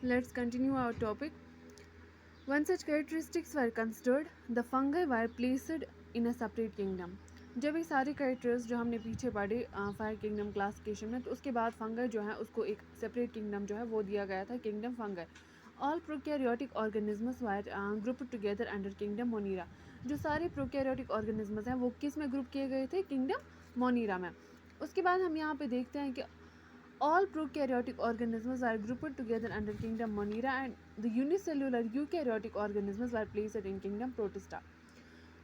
Let's continue our topic. When such characteristics were considered, the fungi were placed in a separate kingdom. जब ये सारे characters जो हमने पीछे पढ़े फायर किंगडम क्लासिफिकेशन में, तो उसके बाद फंगई जो है उसको एक सेपरेट किंगडम जो है वो दिया गया था, kingdom Fungi. All prokaryotic organisms were group together under kingdom Monera. जो सारे प्रोकैरियोटिक ऑर्गेनिजम्स हैं वो किस में ग्रुप किए गए थे? किंगडम मोनीरा में. उसके बाद हम यहाँ पे देखते हैं कि all prokaryotic organisms are grouped together under kingdom Monera and the unicellular eukaryotic organisms were placed in kingdom Protista.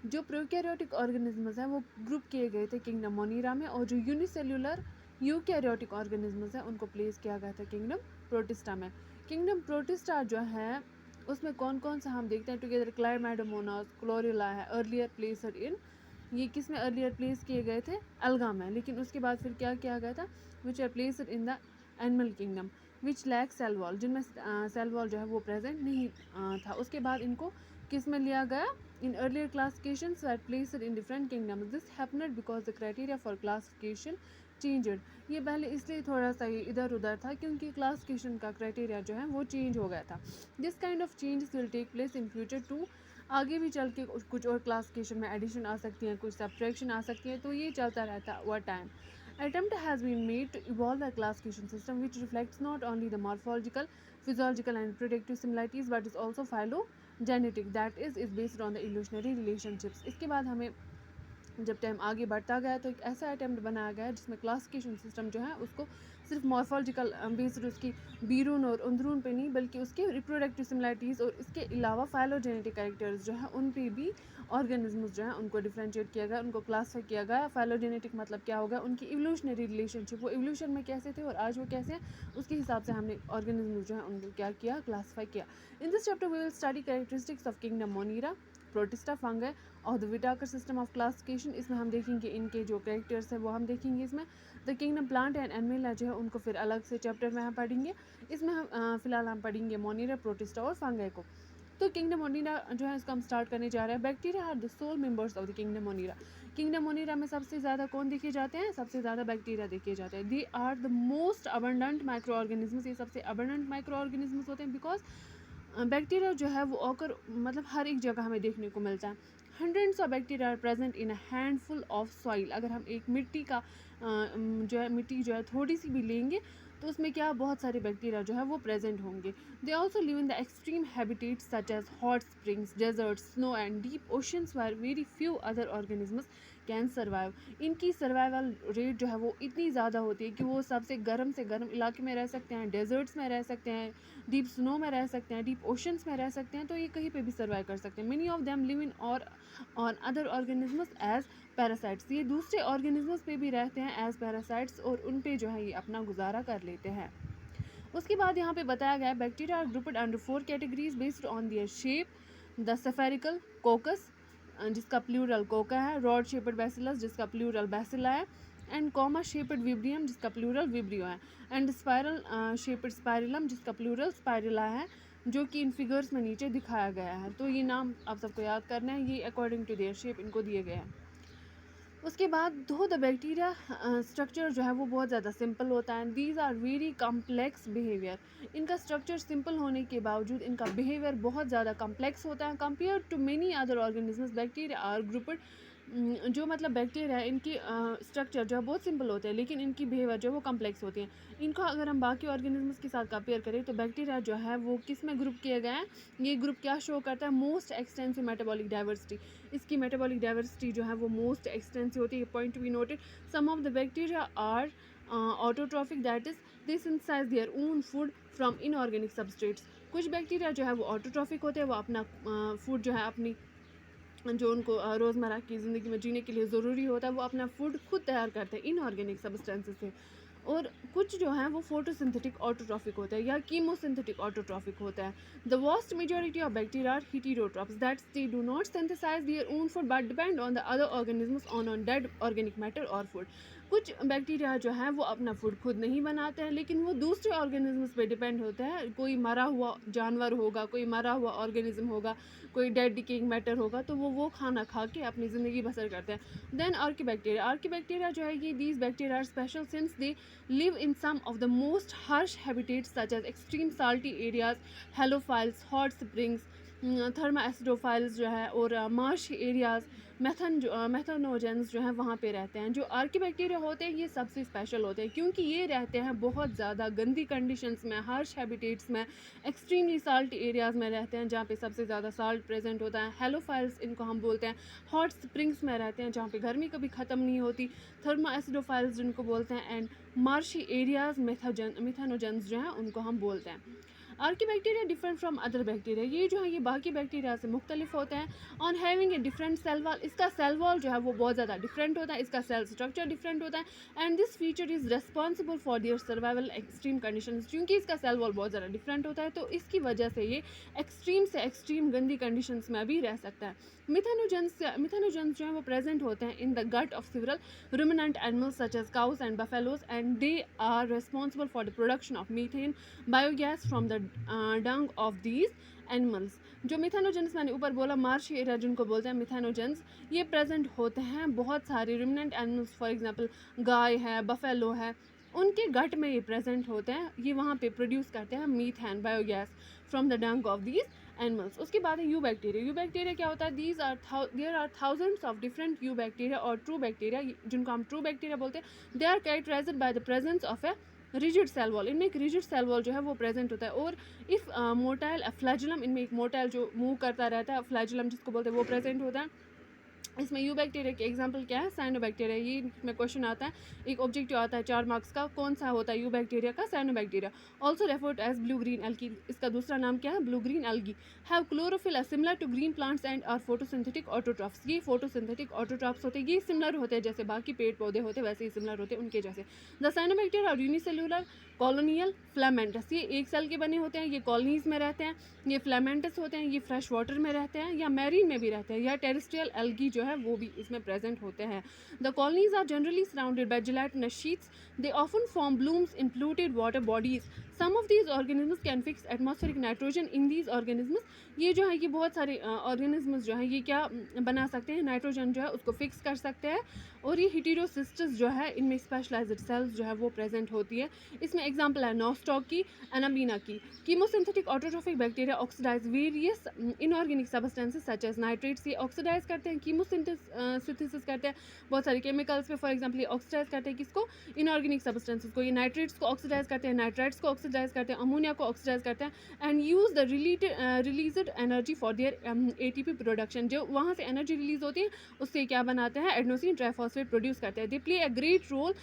जो प्रोकैरियोटिक ऑर्गेनिजम्स हैं वो ग्रुप किए गए थे किंगडम मोनीरा में, और जो यूनिसेल्युलर यूकैरियोटिक ऑर्गेनिजम्स हैं उनको प्लेस किया गया था किंगडम प्रोटिस्टा में. किंगडम प्रोटिस्टा जो है उसमें कौन कौन सा हम देखते हैं? टुगेदर क्लाइमेडोमोनास, क्लोरेला है, अर्लियर प्लेसड इन, ये किस में अर्लियर प्लेस किए गए थे? अलगा में. लेकिन उसके बाद फिर क्या किया गया था? Which are placed in the animal kingdom which lack cell wall, जिनमें सेल वॉल जो है वो प्रेजेंट नहीं था. उसके बाद इनको किस में लिया गया? In earlier classifications were placed in different kingdoms. This happened because the criteria for classification changed. ये पहले इसलिए थोड़ा सा ये इधर उधर था क्योंकि क्लासिफिकेशन का क्राइटेरिया जो है वो चेंज हो गया था. This kind of changes will take place in future too. आगे भी चल के कुछ और क्लासिफिकेशन में एडिशन आ सकती है, कुछ सब्ट्रैक्शन आ सकती है, तो ये चलता रहता over time. Attempt has been made to evolve the classification system which reflects not only the morphological, physiological and reproductive similarities but is also phylogenetic, that is based on the evolutionary relationships. इसके बाद हमें जब time आगे बढ़ता गया तो एक ऐसा अटैम्प्ट बनाया गया जिसमें क्लासिफिकेशन सिस्टम जो है उसको सिर्फ मॉर्फोलॉजिकल बेस्ड उसकी बीरून और अंदरून पे नहीं, बल्कि उसके रिप्रोडक्टिव सिमिलरिटीज़ और इसके अलावा फाइलोजेनेटिक कैरेक्टर्स जो है उन पे भी ऑर्गेनिजम्स जो है उनको डिफ्रेंशिएट किया गया, उनको क्लासीफाई किया गया. फाइलोजेनेटिक मतलब क्या होगा? उनकी इवोल्यूशनरी रिलेशनशिप, वो इवोल्यूशन में कैसे थे और आज वो कैसे हैं, उसके हिसाब से हमने ऑर्गेनिजम्स जो है उनको क्या किया? क्लासीफाई किया. In this chapter we will study characteristics of kingdom Monera, Protista Fungi और the Whittaker system of classification. इसमें हम देखेंगे इनके जो कैरेक्टर्स हैं वो हम देखेंगे. इसमें the kingdom plant and animal जो है उनको फिर अलग से चैप्टर में हम पढ़ेंगे. इसमें हम फिलहाल हम पढ़ेंगे मोनीरा, प्रोटिस्टा और फंगई को. तो किंगडम मोनीरा जो है इसको हम स्टार्ट करने जा रहे हैं. Bacteria are the sole members of the kingdom Monera. Kingdom Monera में सबसे ज़्यादा कौन देखे जाते हैं? सबसे ज़्यादा बैक्टीरिया देखे जाते हैं. They are the most abundant micro organisms. ये सबसे अबंडेंट माइक्रो ऑर्गेनिजम्स होते हैं बिकॉज बैक्टीरिया जो है वो ऑकर मतलब हर एक जगह हमें देखने को मिलता है. Hundreds of bacteria are present in a handful of soil. अगर हम एक मिट्टी का जो है मिट्टी जो है थोड़ी सी भी लेंगे तो उसमें क्या बहुत सारे बैक्टीरिया जो है वो प्रेजेंट होंगे. They also live in the extreme habitats such as hot springs, deserts, snow and deep oceans where very few other organisms can survive. इनकी सर्वाइवल रेट जो है वो इतनी ज़्यादा होती है कि वो सबसे गर्म से गर्म इलाके में रह सकते हैं, डेजर्ट्स में रह सकते हैं, डीप स्नो में रह सकते हैं, डीप ओशंस में रह सकते हैं, तो ये कहीं पे भी सर्वाइव कर सकते हैं. Many of them live in और on other organisms as parasites. ये दूसरे ऑर्गेनिजम्स पे भी रहते हैं एज पैरासाइट्स और उन पे जो है ये अपना गुजारा कर लेते हैं. उसके बाद यहाँ पे बताया गया है bacteria are grouped under 4 categories based on their shape. The spherical coccus जिसका प्लूरल कोका है, रॉड शेपेड बैसिलस जिसका प्लूरल बैसिला है, एंड कॉमा शेपेड विब्रियम जिसका प्लूरल विब्रियो है, एंड स्पायरल शेपेड स्पायरलम जिसका प्लूरल स्पायरला है, जो कि इन फिगर्स में नीचे दिखाया गया है. तो ये नाम आप सबको याद करना है, ये अकॉर्डिंग टू देयर शेप इनको दिए गए हैं. उसके बाद दो द बैक्टीरिया स्ट्रक्चर जो है वो बहुत ज़्यादा सिंपल होता है. These are very complex behaviour. इनका स्ट्रक्चर सिंपल होने के बावजूद इनका बिहेवियर बहुत ज़्यादा कम्प्लेक्स होता है. Compare to many other organisms bacteria are grouped. जो मतलब बैक्टीरिया है इनकी स्ट्रक्चर जो है बहुत सिंपल होते हैं, लेकिन इनकी बिहेवियर जो है वो कम्प्लेक्स होती है. इनको अगर हम बाकी ऑर्गेनिजम्स के साथ कंपेयर करें तो बैक्टीरिया जो है वो किस में ग्रुप किए गए हैं? ये ग्रुप क्या शो करता है? Most extensive metabolic diversity. इसकी मेटाबॉलिक डाइवर्सिटी जो है वो मोस्ट एक्सटेंसिव होती है. Point to be noted, some of the bacteria are autotrophic, that is they synthesise their own food from inorganic substrates. कुछ बैक्टीरिया जो है वो ऑटोट्रॉफिक होते हैं, वो अपना फूड जो है अपनी जो उनको रोज़मर्रा की ज़िंदगी में जीने के लिए ज़रूरी होता है वो अपना फूड खुद तैयार करते हैं इनऑर्गेनिक सब्सटेंसेस से. और कुछ जो हैं वो फोटोसिंथेटिक ऑटोट्रॉफिक होता है या कीमोसिंथेटिक ऑटोट्रॉफिक होता है. The vast majority of bacteria are heterotrophs, that's they do not synthesise their own food but depend on the other organisms on dead organic matter और फूड. कुछ बैक्टीरिया जो है वो अपना फूड खुद नहीं बनाते हैं, लेकिन वो दूसरे ऑर्गेनिजम्स पे डिपेंड होते हैं। कोई मरा हुआ जानवर होगा, कोई मरा हुआ ऑर्गेनिज्म होगा, कोई डेड डिकेइंग मैटर होगा, तो वो खाना खा के अपनी ज़िंदगी बसर करते हैं। देन आर्की बैक्टीरिया जो है, ये these bacteria are special since they live in some of the most harsh habitats such as extreme salty areas, halophiles, hot springs, थर्माएसिडोफाइल्स जो है, और मार्श एरियाज़, मैथनोजेंस जो हैं वहाँ पे रहते हैं। जो आर्की बैक्टीरिया होते हैं ये सबसे स्पेशल होते हैं क्योंकि ये रहते हैं बहुत ज़्यादा गंदी कंडीशंस में, हार्श हैबिटेट्स में, एक्सट्रीमली साल्ट एरियाज़ में रहते हैं जहाँ पे सबसे ज़्यादा साल्ट प्रेजेंट होता है। हेलोफाइल्स इनको हम बोलते हैं, हॉट स्प्रिंग्स में रहते हैं जहाँ पे गर्मी कभी ख़त्म नहीं होती। थर्माएसिडोफाइल्स जिनको बोलते हैं, एंड मार्शी एरियाज़ मिथेनोजेंस जो हैं उनको हम बोलते हैं। Archie bacteria different from other bacteria, ये जो है ये बाकी बैक्टीरिया से मुख्तलिफ होते हैं। On having a different cell wall, इसका सेल वॉल जो है वो बहुत ज़्यादा डिफरेंट होता है, इसका सेल स्ट्रक्चर डिफरेंट होता है। And this feature is responsible for their survival extreme condition. क्योंकि इसका सेल वॉल बहुत ज़्यादा डिफरेंट होता है तो इसकी वजह से ये एक्सट्रीम से एक्सट्रीम गंदी कंडीशंस में भी रह सकता है। मिथेनोजेंस जो है वो प्रेजेंट होते हैं in the gut of several ruminant animals such as cows and buffaloes, and they are responsible for the production of methane biogas from the dung of these animals. जो मिथेनोजेंस मैंने ऊपर बोला, Marsh area जिनको बोलते हैं methanogens, ये present होते हैं बहुत सारे रुमिनेंट एनिमल्स, फॉर एग्जांपल गाय है, बफेलो है, उनके गट में ये प्रेजेंट होते हैं। ये वहाँ पे प्रोड्यूस करते हैं methane biogas from the dung of these animals. उसके बाद है यू बैक्टीरिया क्या होता है? There are thousands of different eubacteria और ट्रू बैक्टीरिया, जिनको हम ट्रू बैक्टीरिया बोलते हैं। They are characterised by the presence of a rigid cell wall, इनमें एक रिजिड सेल वॉल जो है वो प्रेजेंट होता है। और इफ़ मोटाइल फ्लैजुलम, इनमें एक मोटाइल जो मूव करता रहता है फ्लैजुलम जिसको बोलते हैं, वो प्रेजेंट होता है। इसमें यू बैक्टीरिया के एग्जांपल क्या है? साइनोबैक्टीरिया। ये इसमें क्वेश्चन आता है, एक ऑब्जेक्टिव आता है 4 मार्क्स का, कौन सा होता है यू बैक्टीरिया का? Cyanobacteria. Also referred as blue green algae, इसका दूसरा नाम क्या है? Blue green algae. Have chlorophyll similar to green plants and are photosynthetic autotrophs, ये फोटोसिंथेटिक ऑटोट्रॉफ्स होते हैं, ये सिमिलर होते हैं जैसे बाकी पेड़ पौधे होते हैं वैसे ही सिमिलर होते हैं उनके जैसे। द साइनोबैक्टीरिया और यूनिसेल्युलर कॉलोनियल फ्लैमेंटस, ये एक सेल के बने होते हैं, ये कॉलोनीज में रहते हैं, ये फ्लैमेंटस होते हैं, ये फ्रेश वाटर में रहते हैं या मैरीन में भी रहते हैं, या टेरेस्ट्रियल एल्गी जो है वो भी इसमें प्रेजेंट होते हैं। The colonies are generally surrounded by gelatinous sheaths, they often form blooms in polluted water bodies. Some of these organisms can fix atmospheric nitrogen in these organisms, ये जो है ये बहुत सारे ऑर्गेनिजम्स जो है ये क्या बना सकते हैं? नाइट्रोजन जो है उसको फिक्स कर सकते हैं। और ये हिटेरोसिस्टस जो है इनमें स्पेशलाइज्ड सेल्स जो है वो प्रेजेंट होती है। इसमें एग्जांपल है नॉस्टॉक की, एनाबीना की। Chemosynthetic autotrophic bacteria oxidise various inorganic substances such as nitrates, ये ऑक्सीडाइज करते हैं, कीमोसिंथेसिस करते हैं बहुत सारे केमिकल्स पे। फॉर एग्जांपल ये ऑक्सीडाइज करते हैं किसको? इनऑर्गेनिक सब्सटेंसेस को। ये नाइट्रेट्स को ऑक्सीडाइज करते हैं, नाइट्राइट्स को ऑक्सीडाइज करते हैं, अमोनिया को ऑक्सीडाइज करते हैं and use the released energy for their ATP production. जो वहाँ से एनर्जी रिलीज होती है उससे क्या बनाते हैं? एडेनोसिन ट्राइफॉस्फेट प्रोड्यूस करते हैं। They play a great role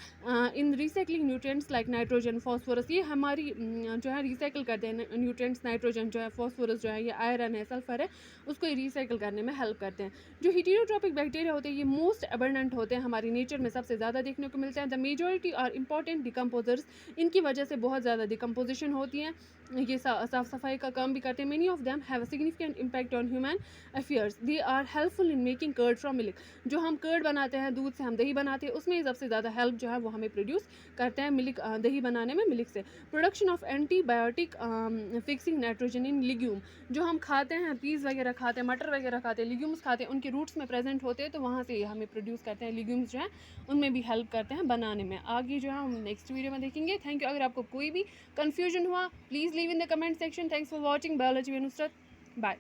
in recycling nutrients like nitrogen, phosphorus, ये हमारी जो है रिसाइकिल करते हैं न्यूट्रिएंट्स, नाइट्रोजन जो है, फॉस्फोरस जो है, ये आयरन है, सल्फर है, उसको ये रिसाइकिल करने में हेल्प करते हैं। जो हिटेरोट्रॉपिक बैक्टीरिया होते हैं ये मोस्ट अबंडेंट होते हैं, हमारी नेचर में सबसे ज़्यादा देखने को मिलते हैं। The majority are important decomposers, इनकी वजह से बहुत ज़्यादा डिकम्पोजिशन होती है, ये साफ़ सफाई का काम भी करते हैं। Many of them have a significant impact on human affairs, they are helpful in making curd from milk, जो हम कर्ड बनाते हैं, दूध से हम दही बनाते हैं, उसमें सबसे ज़्यादा हेल्प जो है वो हमें प्रोड्यूस करते हैं मिल्क, दही बनाने में मिल्क से। Production of antibiotic fixing nitrogen in legume, जो हम खाते हैं, पीस वगैरह खाते हैं, मटर वगैरह खाते हैं, लिग्यूम्स खाते हैं, उनके रूट्स में प्रेजेंट होते हैं तो वहाँ से ये हमें प्रोड्यूस करते हैं। लिग्यूम्स जो हैं उनमें भी हेल्प करते हैं बनाने में। आगे जो है हम नेक्स्ट वीडियो में देखेंगे। Thank you. अगर आपको कोई भी कन्फ्यूजन हुआ please leave in the comment section. Thanks for watching biology with Nusrat. Bye.